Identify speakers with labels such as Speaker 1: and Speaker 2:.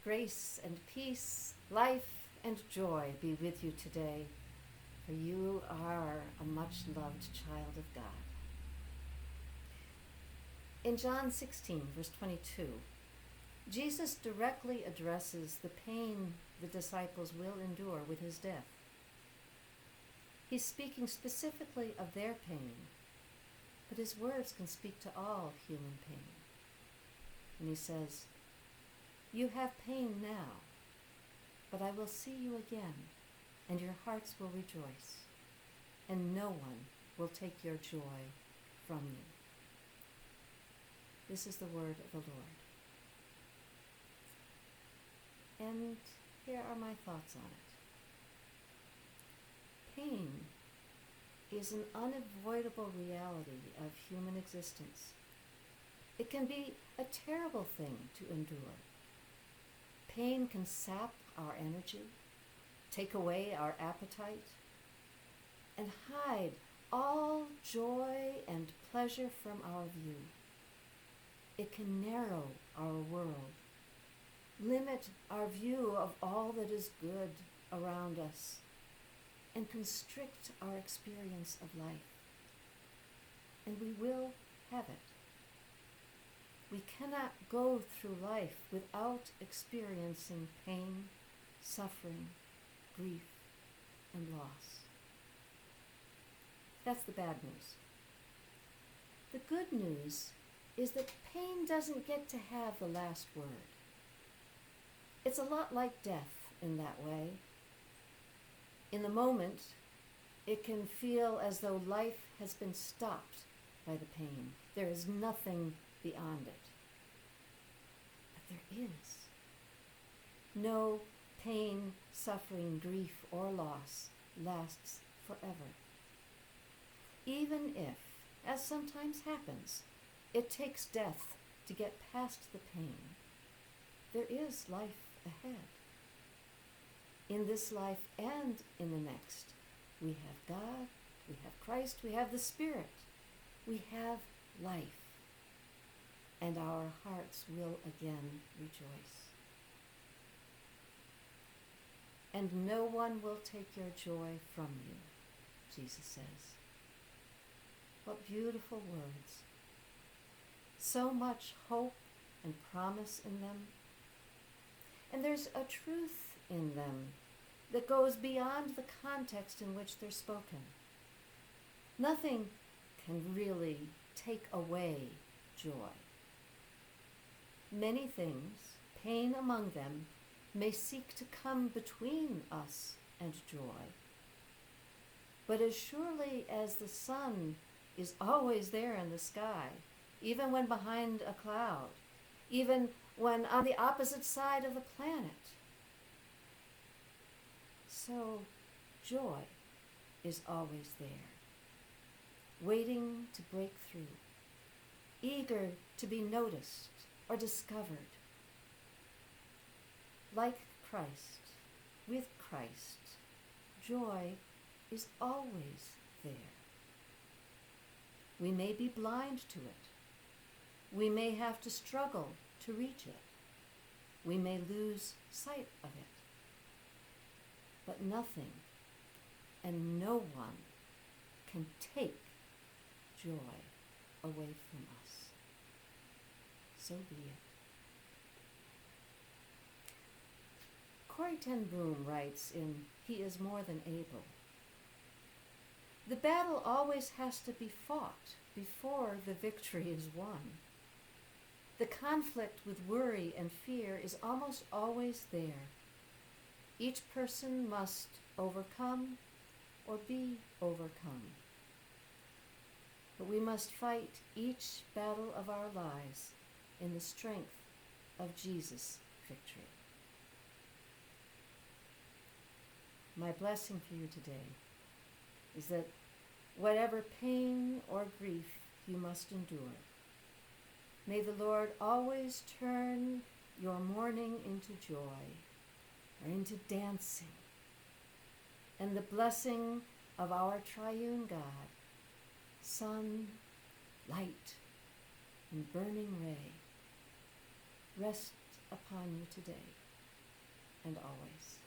Speaker 1: grace and peace, life and joy be with you today, for you are a much-loved child of God. In John 16, verse 22, Jesus directly addresses the pain the disciples will endure with his death. He's speaking specifically of their pain, but his words can speak to all human pain. And he says, "You have pain now, but I will see you again, and your hearts will rejoice, and no one will take your joy from you." This is the word of the Lord. And here are my thoughts on it. Pain is an unavoidable reality of human existence. It can be a terrible thing to endure. Pain can sap our energy, take away our appetite, and hide all joy and pleasure from our view. It can narrow our world, limit our view of all that is good around us, and constrict our experience of life. And we will have it. We cannot go through life without experiencing pain, suffering, grief, and loss. That's the bad news. The good news is that pain doesn't get to have the last word. It's a lot like death in that way. In the moment, it can feel as though life has been stopped by the pain. There is nothing beyond it. But there is. No pain, suffering, grief, or loss lasts forever. Even if, as sometimes happens, it takes death to get past the pain, there is life ahead. In this life and in the next, we have God, we have Christ, we have the Spirit, we have life, and our hearts will again rejoice. And no one will take your joy from you, Jesus says. What beautiful words. So much hope and promise in them. And there's a truth in them that goes beyond the context in which they're spoken. Nothing can really take away joy. Many things, pain among them, may seek to come between us and joy. But as surely as the sun is always there in the sky, even when behind a cloud, even when on the opposite side of the planet, so joy is always there, waiting to break through, eager to be noticed or discovered. Like Christ, with Christ, joy is always there. We may be blind to it. We may have to struggle to reach it. We may lose sight of it. But nothing and no one can take joy away from us. So be it. Corrie ten Boom writes in He is More Than Able. The battle always has to be fought before the victory is won. The conflict with worry and fear is almost always there. Each person must overcome or be overcome. But we must fight each battle of our lives in the strength of Jesus' victory. My blessing for you today is that whatever pain or grief you must endure, may the Lord always turn your mourning into joy or into dancing, and the blessing of our triune God, sun, light, and burning ray, rest upon you today. and always.